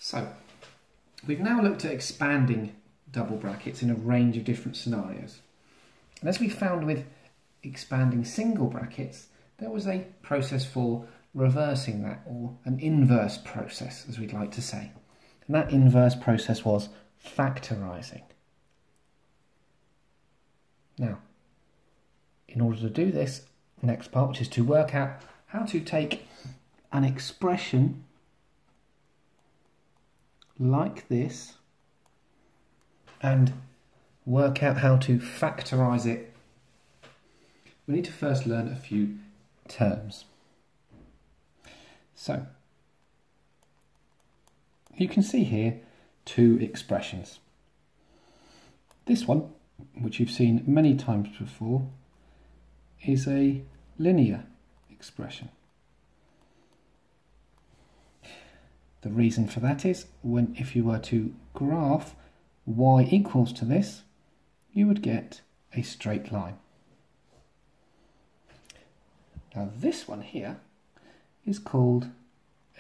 So, we've now looked at expanding double brackets in a range of different scenarios. And as we found with expanding single brackets, there was a process for reversing that, or an inverse process, as we'd like to say. And that inverse process was factorising. Now, in order to do this, next part, which is to work out how to take an expression like this and work out how to factorise it, we need to first learn a few terms. So, you can see here two expressions. This one, which you've seen many times before, is a linear expression. The reason for that is, if you were to graph y equals to this, you would get a straight line. Now this one here is called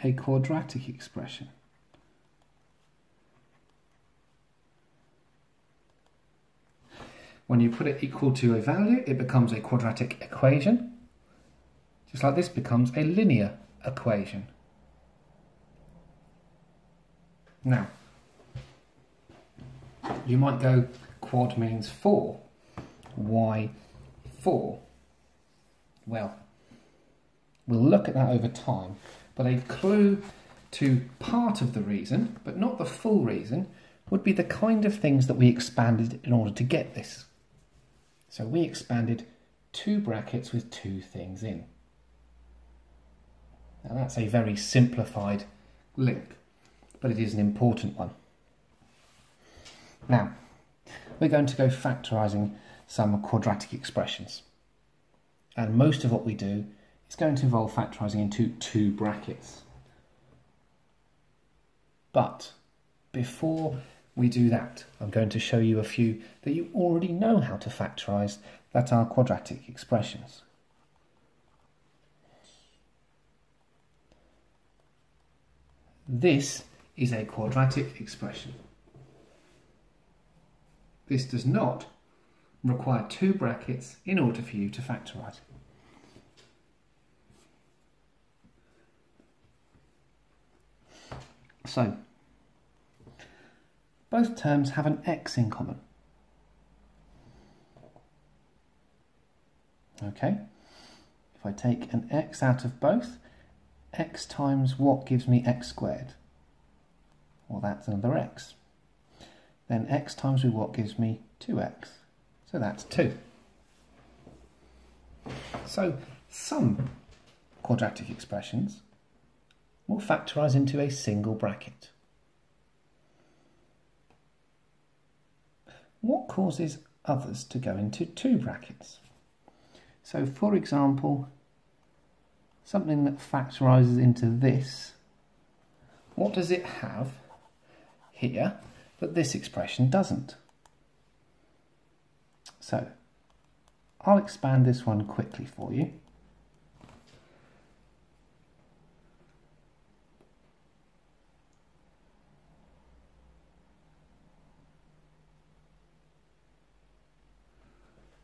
a quadratic expression. When you put it equal to a value, it becomes a quadratic equation, just like this becomes a linear equation. Now, you might go, quad means 4, why 4? Well, we'll look at that over time, but a clue to part of the reason, but not the full reason, would be the kind of things that we expanded in order to get this. So we expanded two brackets with two things in. Now that's a very simplified link, but it is an important one. Now, we're going to go factorising some quadratic expressions. And most of what we do is going to involve factorising into two brackets. But before we do that, I'm going to show you a few that you already know how to factorise that are quadratic expressions. This is a quadratic expression. This does not require two brackets in order for you to factorise it. So, both terms have an x in common. Okay, if I take an x out of both, x times what gives me x squared? Well, that's another x. Then x times with what gives me 2x. So that's 2. So some quadratic expressions will factorise into a single bracket. What causes others to go into two brackets? So for example, something that factorises into this, what does it have here that this expression doesn't? So I'll expand this one quickly for you.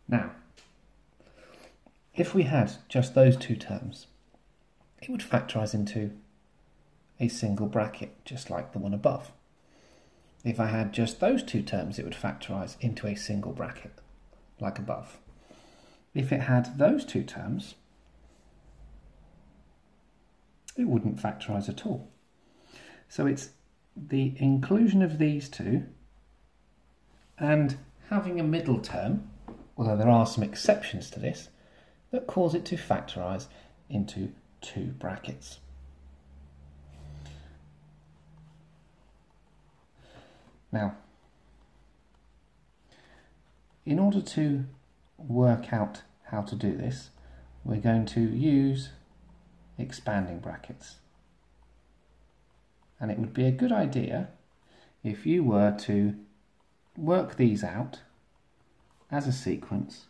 Now, if we had just those two terms, it would factorise into a single bracket, just like the one above. If I had just those two terms, it would factorise into a single bracket, like above. If it had those two terms, it wouldn't factorise at all. So it's the inclusion of these two and having a middle term, although there are some exceptions to this, that cause it to factorise into two brackets. Now, in order to work out how to do this, we're going to use expanding brackets. And it would be a good idea if you were to work these out as a sequence,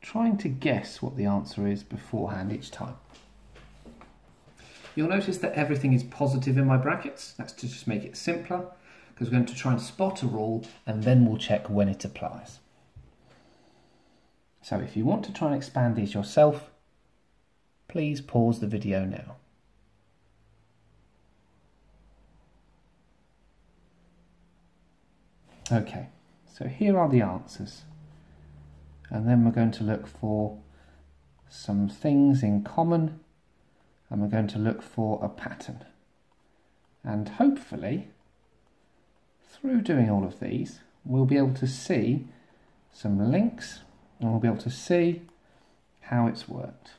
trying to guess what the answer is beforehand each time. You'll notice that everything is positive in my brackets. That's to just make it simpler, because we're going to try and spot a rule and then we'll check when it applies. So if you want to try and expand these yourself, please pause the video now. Okay, so here are the answers. And then we're going to look for some things in common, and we're going to look for a pattern. And hopefully, through doing all of these, we'll be able to see some links, and we'll be able to see how it's worked.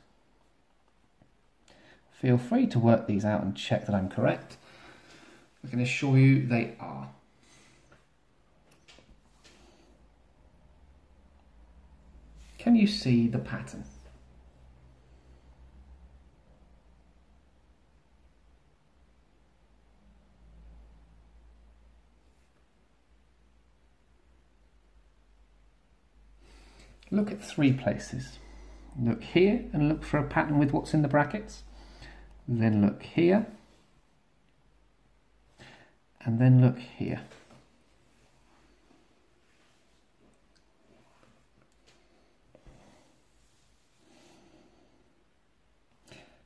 Feel free to work these out and check that I'm correct. I can assure you they are. Can you see the pattern? Look at 3 places. Look here and look for a pattern with what's in the brackets. Then look here. And then look here.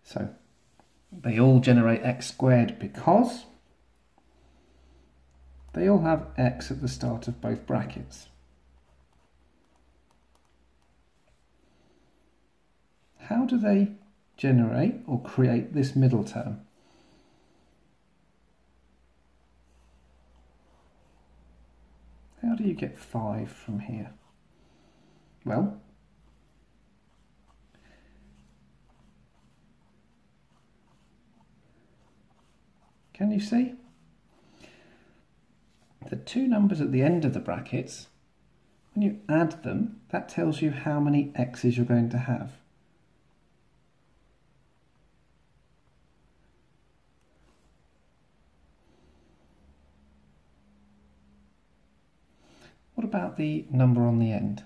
So they all generate x squared because they all have x at the start of both brackets. How do they generate or create this middle term? How do you get 5 from here? Well, can you see? The 2 numbers at the end of the brackets, when you add them, that tells you how many x's you're going to have. What about the number on the end?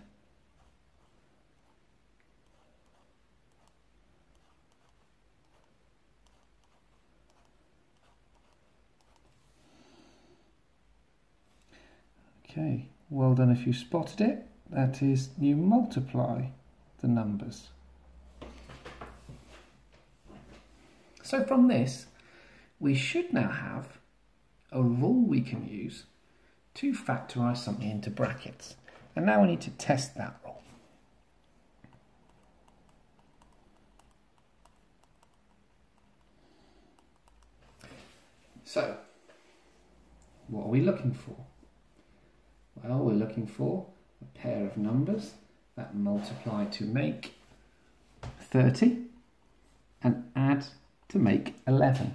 Okay, well done if you spotted it. That is, you multiply the numbers. So from this, we should now have a rule we can use to factorise something into brackets. And now we need to test that rule. So, what are we looking for? Well, we're looking for a pair of numbers that multiply to make 30 and add to make 11.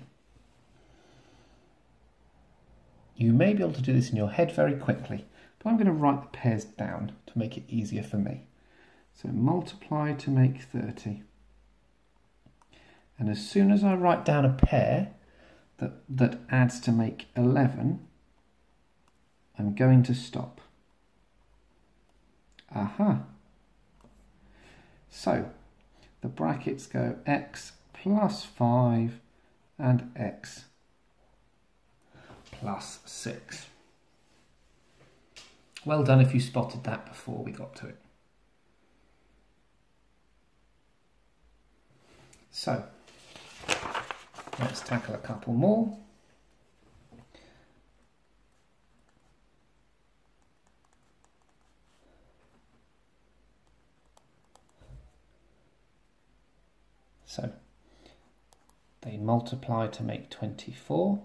You may be able to do this in your head very quickly, but I'm going to write the pairs down to make it easier for me. So multiply to make 30. And as soon as I write down a pair that adds to make 11, I'm going to stop. Aha. So the brackets go x plus 5 and x plus 6. Well done if you spotted that before we got to it. So let's tackle a couple more. So they multiply to make 24,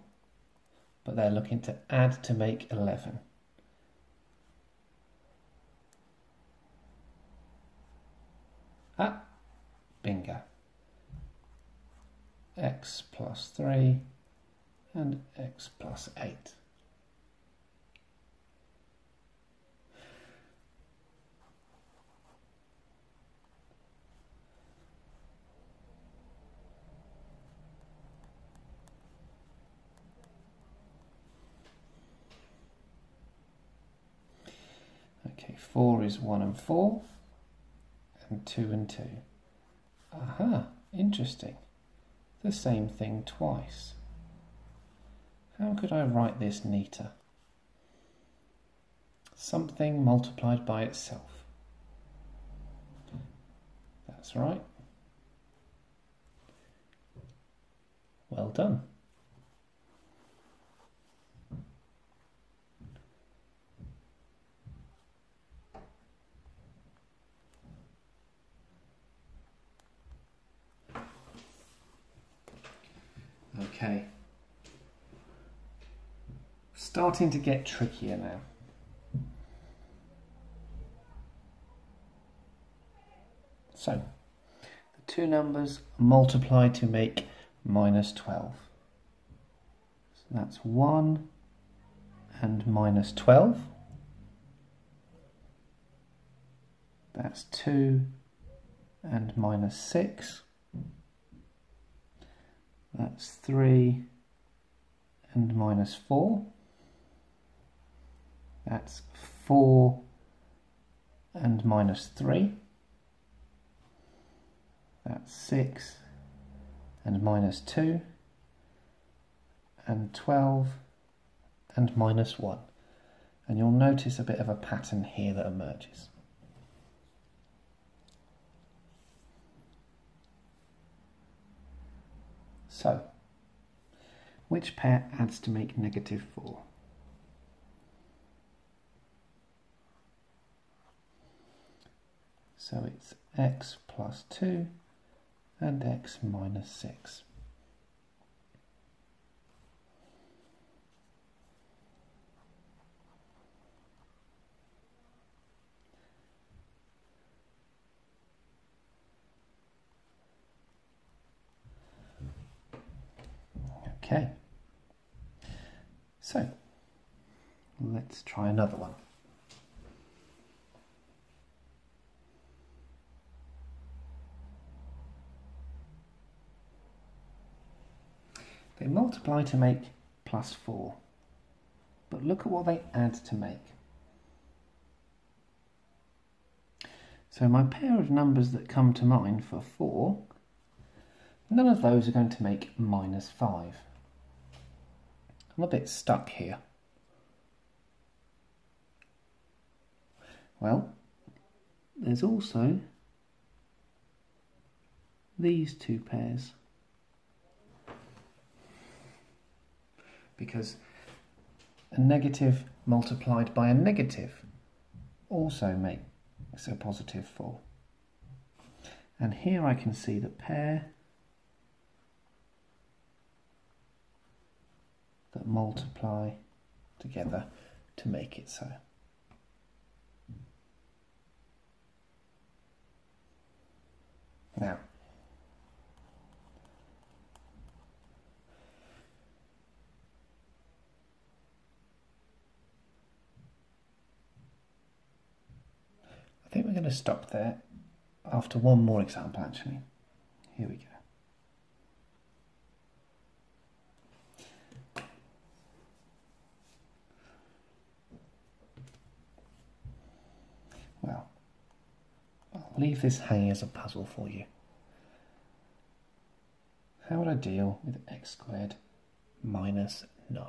but they're looking to add to make 11. Ah, bingo. X plus 3 and x plus 8. Okay, 4 is 1 and 4, and 2 and 2. Aha, interesting. the same thing twice. How could I write this neater? Something multiplied by itself. That's right. Well done. Okay. Starting to get trickier now. So, the two numbers multiply to make minus 12. So that's 1 and minus 12. That's 2 and minus 6. That's 3 and minus 4. That's 4 and minus 3. That's 6 and minus 2, and 12 and minus 1. And you'll notice a bit of a pattern here that emerges. So, which pair adds to make negative 4? So it's x plus 2 and x minus 6. Okay, so let's try another one. They multiply to make plus 4, but look at what they add to make. So my pair of numbers that come to mind for 4, none of those are going to make minus 5. I'm a bit stuck here. Well, there's also these two pairs, because a negative multiplied by a negative also makes a positive 4. And here I can see the pair that multiply together to make it so. Now, I think we're going to stop there after one more example actually. Here we go. Well, I'll leave this hanging as a puzzle for you. How would I deal with x squared minus 9?